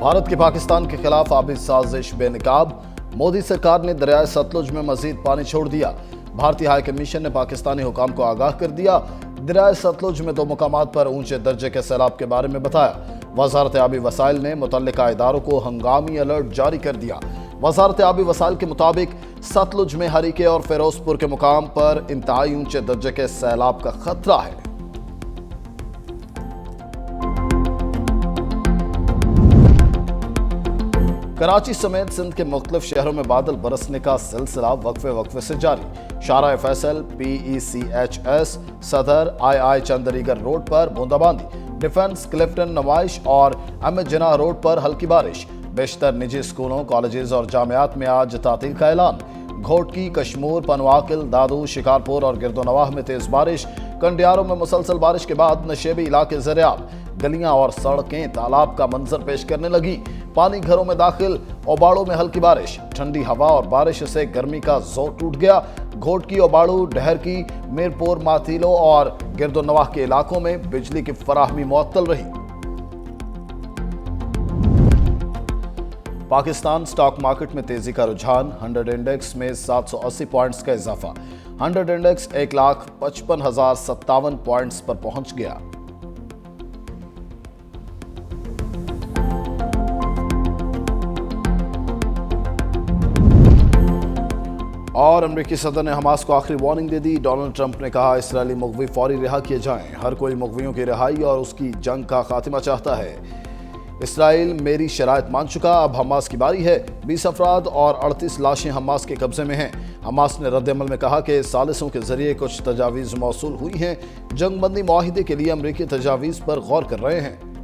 भारत की पाकिस्तान के खिलाफ आबी साजिश बेनकाब। मोदी सरकार ने दरियाए सतलुज में मजीद पानी छोड़ दिया। भारतीय हाई कमीशन ने पाकिस्तानी हुकाम को आगाह कर दिया। दरियाए सतलुज में 2 मुकामात पर ऊंचे दर्जे के सैलाब के बारे में बताया। वजारत आबी वसाइल ने मुतल्लिका इदारों को हंगामी अलर्ट जारी कर दिया। वजारत आबी वसाइल के मुताबिक सतलुज में हरीके और फिरोजपुर के मुकाम पर इंतहाई ऊंचे दर्जे के सैलाब का खतरा है। कराची समेत सिंध के मुख्तलिफ शहरों में बादल बरसने का सिलसिला वक्फे से जारी। शाहराह फैसल, PECHS, सदर, II चंदरीगर रोड पर बूंदाबांदी। डिफेंस, क्लिफ्टन, नुमाइश और अहमद जिना रोड पर हल्की बारिश। बेशतर निजी स्कूलों, कॉलेजेस और जामियात में आज तातील का ऐलान। घोटकी, कशमूर, पनवाकिल, दादू, शिकारपुर और गिरदोनवाह में तेज बारिश। कंडियारों में मुसलसल बारिश के बाद नशेबी इलाके ज़रियाब। गलियां और सड़कें तालाब का मंजर पेश करने लगी। पानी घरों में दाखिल। ओबाड़ों में हल्की बारिश। ठंडी हवा और बारिश से गर्मी का जोर टूट गया। घोटकी, ओबाड़ू, डहरकी, मीरपुर, मातीलो और गिरदोनवाह के इलाकों में बिजली की फराहमी मुअत्तल रही। पाकिस्तान स्टॉक मार्केट में तेजी का रुझान। 100 इंडेक्स में 780 पॉइंट्स का इजाफा। 100 इंडेक्स 1,55,057 पॉइंट्स पर पहुंच गया। और अमेरिकी सदर ने हमास को आखिरी वार्निंग दे दी। डोनाल्ड ट्रंप ने कहा, इसराइली मुग़वी फौरी रिहा किए जाएं। हर कोई मुग़वियों की रिहाई और उसकी जंग का खात्मा चाहता है। इसराइल मेरी शराइत मान चुका, अब हमास की बारी है। 20 अफराद और 38 लाशें हमास के कब्जे में हैं। हमास ने रद्द-ए-अमल में कहा कि सालिसों के जरिए कुछ तजावीज़ मौसूल हुई हैं। जंगबंदी मुआहिदे के लिए अमेरिकी तजावीज़ पर गौर कर रहे हैं।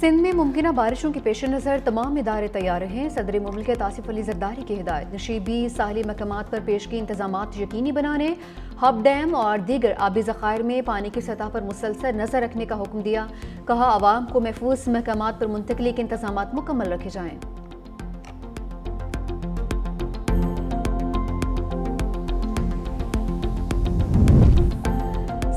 सिंध में मुमकिना बारिशों के पेश नज़र तमाम इदारे तैयार हैं। सदर मुमलिकत आसिफ अली ज़रदारी की हिदायत। नशीबी साहली मकामात पर पेशगी इंतजामात यकीनी बनाने, हब डैम और दीगर आबी ज़खायर में पानी की सतह पर मुसलसल नज़र रखने का हुक्म दिया। कहा, आवाम को महफूज मकामात पर मुंतकली के इंतजामात मुकम्मल रखे जाएं।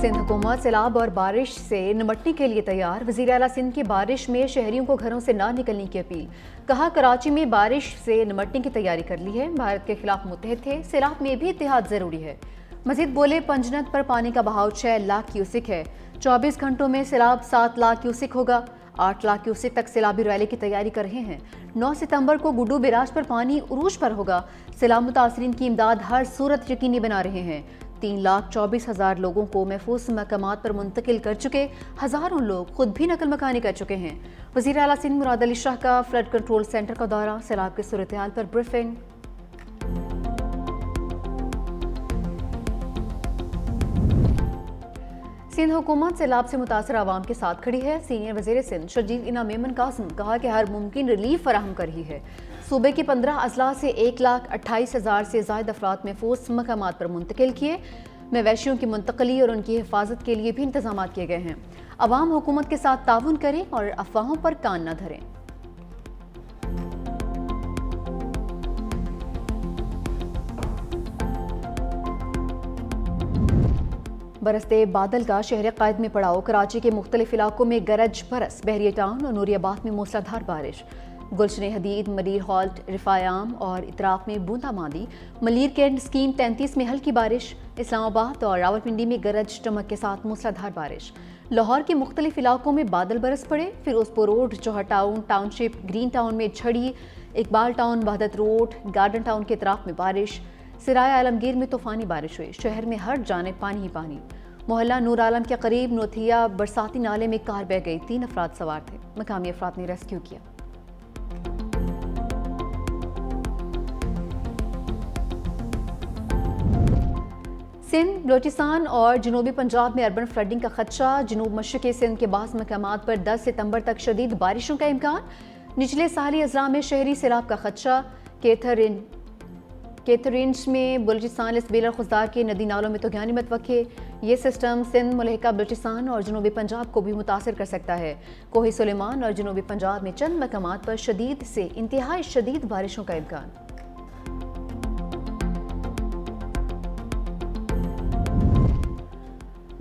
सिंध हुकूमत सैलाब और बारिश से निपटने के लिए तैयार। वज़ीर आला सिंध की बारिश में शहरियों को घरों से ना निकलने की अपील। कहा, कराची में बारिश से निपटने की तैयारी कर ली है। भारत के खिलाफ मुत्तहद थे, सैलाब में भी इत्तेहाद जरूरी है। मजीद बोले, पंजनद पर पानी का बहाव 6 लाख क्यूसिक है। 24 घंटों में सैलाब 7 लाख क्यूसिक होगा। 8 लाख क्यूसिक तक सैलाबी रैली की तैयारी कर रहे हैं। 9 सितंबर को गुड्डू बैराज पर पानी उरूज पर होगा। सैलाब मुतासरीन की इमदाद हर सूरत यकीनी बना रहे हैं। 3,24,000 लोगों को महफूज मकामात पर मुंतकिल कर चुके। हज़ारों लोग खुद भी नकल मकानी कर चुके हैं। वज़ीर आला सिंध मुराद अली शाह का फ्लड कंट्रोल सेंटर का दौरा। सैलाब की सूरत हाल पर ब्रीफिंग। सिंध हुकूमत सैलाब से मुतासर आवाम के साथ खड़ी है। सीनियर वज़ीर सिंध शर्जील इना मेमन कासिम कहा कि हर मुमकिन रिलीफ फराहम कर रही है। सूबे के 15 अजला से 1,28,000 से ज़ायद अफराद महफूज मकामात पर मुंतकिल किए। मवेशियों की मुंतकली और उनकी हिफाजत के लिए भी इंतजाम किए गए हैं। अवाम हुकूमत के साथ ताउन करें और अफवाहों पर कान न धरें। बरसते बादल का शहर कायद में पड़ाव। कराची के मुख्तलिफ इलाकों में गरज बरस। बहरिया टाउन और नूरियाबाद में मूसलाधार बारिश। गुलशन हदीद, मलीर हॉल्ट, रिफायाम और इतराफ में बूंदाबांदी। मलीर कैंट स्कीम 33 में हल्की बारिश। इस्लामाबाद और रावलपिंडी में गरज चमक के साथ मूसलाधार बारिश। लाहौर के मुख्तलिफ इलाकों में बादल बरस पड़े। Ferozepur road, Johar town, township, green town में झड़ी। Iqbal town, Wahdat road, garden town के इतराफ में बारिश। सिराय आलमगीर में तूफानी बारिश हुई। शहर में हर जानिब पानी ही पानी। मोहल्ला नूर आलम के करीब नोथिया बरसाती नाले में कार बह गई। 3 अफराद सवार थे। मकामी अफराद ने रेस्क्यू किया। सिंध, बलोचिस्तान और जनूबी पंजाब में अर्बन फ्लडिंग का खदशा। जनूब मशरक़ी सिंध के बाज़ मकामात पर 10 सितंबर तक शदीद बारिशों का इम्कान। निचले साहली अजला में शहरी सैलाब का खदशा। कैथरीन्स में बलूचिस्तान लसबेल और खुजदार के नदी नालों में तूफ़ानी मतवक्के। ये सिस्टम सिंध, मुल्हिका बलूचिस्तान और जनूबी पंजाब को भी मुतासर कर सकता है। कोही सुलेमान और जनूबी पंजाब में चंद मकामात पर शदीद से इंतहाई शदीद बारिशों का इम्कान।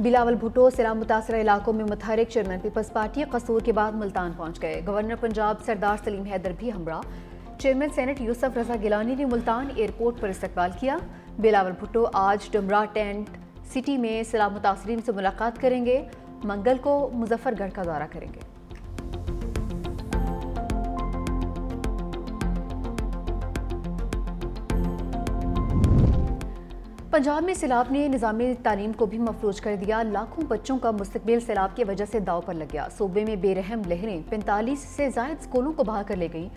بلاول بھٹو سیلاب متاثرہ علاقوں میں متحرک چیئرمین پیپلز پارٹی قصور کے بعد ملتان پہنچ گئے۔ گورنر پنجاب سردار سلیم حیدر بھی ہمراہ۔ چیئرمین سینٹ یوسف رضا گیلانی نے ملتان ایئرپورٹ پر استقبال کیا۔ بلاول بھٹو آج ڈمرا ٹینٹ سٹی میں سیلاب متاثرین سے ملاقات کریں گے۔ منگل کو مظفر گڑھ کا دورہ کریں گے۔ پنجاب میں سیلاب نے نظامی تعلیم کو بھی مفلوج کر دیا۔ لاکھوں بچوں کا مستقبل سیلاب کی وجہ سے داؤ پر لگ گیا۔ صوبے میں بے رحم لہریں 45 سے زائد اسکولوں کو بہا کر لے گئیں۔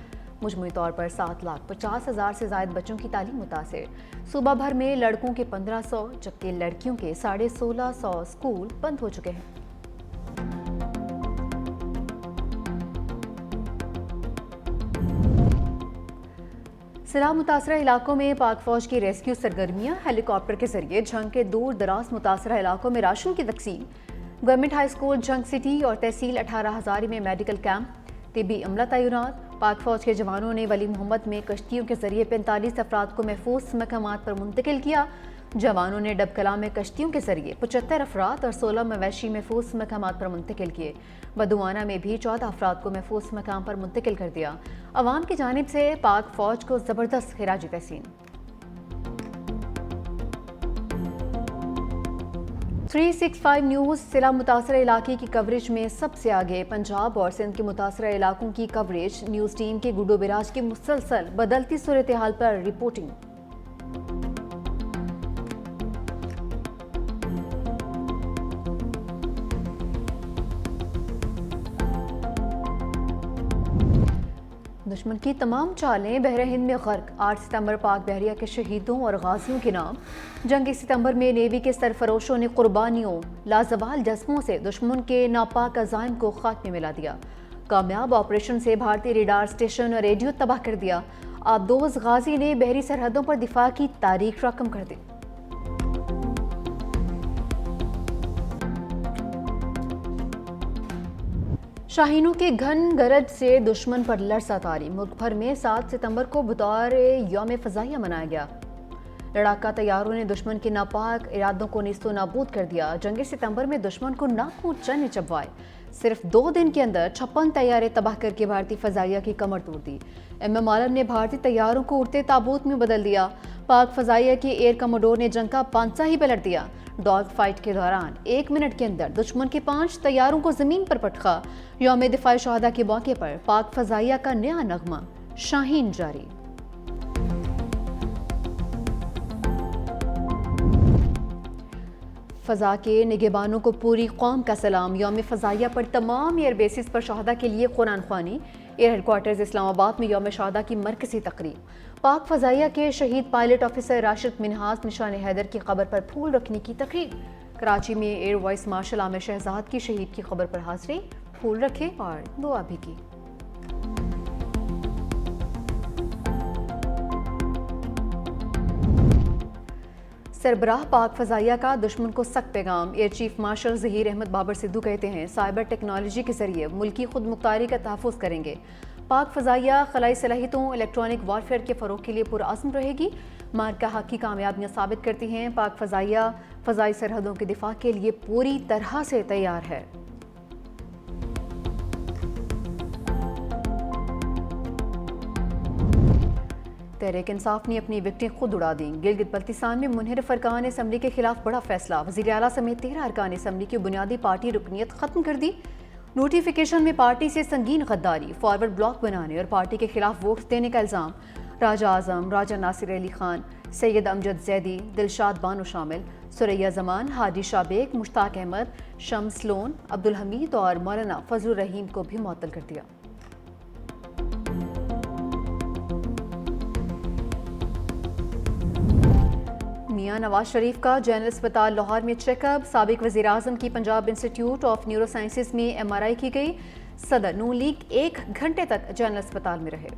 مجموعی طور پر 7,50,000 سے زائد بچوں کی تعلیم متاثر۔ صوبہ بھر میں لڑکوں کے 1500 جبکہ لڑکیوں کے 1650 اسکول بند ہو چکے ہیں۔ سیلاب متاثرہ علاقوں میں پاک فوج کی ریسکیو سرگرمیاں۔ ہیلی کاپٹر کے ذریعے جنگ کے دور دراز متاثرہ علاقوں میں راشن کی تقسیم۔ گورنمنٹ ہائی اسکول جنگ سٹی اور تحصیل 18 ہزاری میں میڈیکل کیمپ، طبی عملہ تعینات۔ پاک فوج کے جوانوں نے ولی محمد میں کشتیوں کے ذریعے 45 افراد کو محفوظ مقامات پر منتقل کیا۔ جوانوں نے ڈب کلاں میں کشتیوں کے ذریعے 75 افراد اور 16 مویشی محفوظ مقامات پر منتقل کیے۔ بدوانہ میں بھی 14 افراد کو محفوظ مقام پر منتقل کر دیا۔ عوام کی جانب سے پاک فوج کو زبردست خراج تحسین۔ 365 نیوز سیلاب متاثرہ علاقے کی کوریج میں سب سے آگے۔ پنجاب اور سندھ کے متاثرہ علاقوں کی کوریج۔ نیوز ٹیم کے گڈو براج کی مسلسل بدلتی صورتحال پر رپورٹنگ۔ دشمن کی تمام چالیں بحر ہند میں غرق۔ 8 ستمبر پاک بحریہ کے شہیدوں اور غازیوں کے نام۔ جنگ ستمبر میں نیوی کے سرفروشوں نے قربانیوں لازوال جسموں سے دشمن کے ناپاک عزائم کو خاتمے میں لا دیا۔ کامیاب آپریشن سے بھارتی ریڈار اسٹیشن اور ریڈیو تباہ کر دیا۔ آبدوز غازی نے بحری سرحدوں پر دفاع کی تاریخ رقم کر دی۔ شاہینوں کے گھن گرج سے دشمن پر لرزہ طاری۔ ملک بھر میں 7 ستمبر کو بطور یوم فضائیہ منایا گیا۔ لڑاکا طیاروں نے دشمن کے ناپاک ارادوں کو نیست و نابود کر دیا۔ جنگ ستمبر میں دشمن کو ناکوں چنے چبوائے۔ صرف 2 دن کے اندر 56 طیارے تباہ کر کے بھارتی فضائیہ کی کمر توڑ دی۔ MM عالم نے بھارتی طیاروں کو اڑتے تابوت میں بدل دیا۔ پاک فضائیہ کے ایئر کموڈور نے جنگ کا پانسا ہی پلٹ دیا۔ ڈاگ فائٹ کے دوران 1 منٹ کے اندر دشمن کے 5 طیاروں کو زمین پر پٹخا۔ یوم دفاع شہداء کے موقع پر پاک فضائیہ کا نیا نغمہ شاہین جاری۔ فضا کے نگہبانوں کو پوری قوم کا سلام۔ یوم فضائیہ پر تمام ایئر بیسز پر شہداء کے لیے قرآن خوانی۔ ایئر ہیڈ کوارٹرز اسلام آباد میں یوم شہداء کی مرکزی تقریب۔ پاک فضائیہ کے شہید پائلٹ آفیسر راشد منہاس نشان حیدر کی قبر پر پھول رکھنے کی تقریب۔ کراچی میں ایئر وائس مارشل عامر شہزاد کی شہید کی قبر پر حاضری، پھول رکھے اور دعا بھی کی۔ سربراہ پاک فضائیہ کا دشمن کو سخت پیغام۔ Air chief marshal Zaheer Ahmed Babar Sidhu کہتے ہیں سائبر ٹیکنالوجی کے ذریعے ملکی خود مختاری کا تحفظ کریں گے۔ پاک فضائیہ خلائی صلاحیتوں الیکٹرانک وارفیئر کے فروغ کے لیے پرعزم رہے گی۔ مارکہ حق کی کامیابیاں ثابت کرتی ہیں پاک فضائیہ فضائی سرحدوں کے دفاع کے لیے پوری طرح سے تیار ہے۔ تحریک انصاف نے اپنی وکٹیں خود اڑا دیں۔ گلگت بلتستان میں منحرف ارکان اسمبلی کے خلاف بڑا فیصلہ۔ وزیر اعلیٰ سمیت 13 ارکان اسمبلی کی بنیادی پارٹی رکنیت ختم کر دی۔ نوٹیفیکیشن میں پارٹی سے سنگین غداری، فارورڈ بلاک بنانے اور پارٹی کے خلاف ووٹس دینے کا الزام۔ راجہ اعظم، راجہ ناصر علی خان، سید امجد زیدی، دلشاد بانو شامل۔ ثریا زمان، ہادی شاہ بیگ، مشتاق احمد، شمس لون، عبدالحمید اور مولانا فضل الرحیم کو بھی معطل کر دیا۔ میاں نواز شریف کا جنرل اسپتال لاہور میں چیک اپ۔ سابق وزیر اعظم کی Punjab institute of neuro sciences میں MRI کی گئی۔ صدر نون لیگ 1 گھنٹے تک جنرل اسپتال میں رہے۔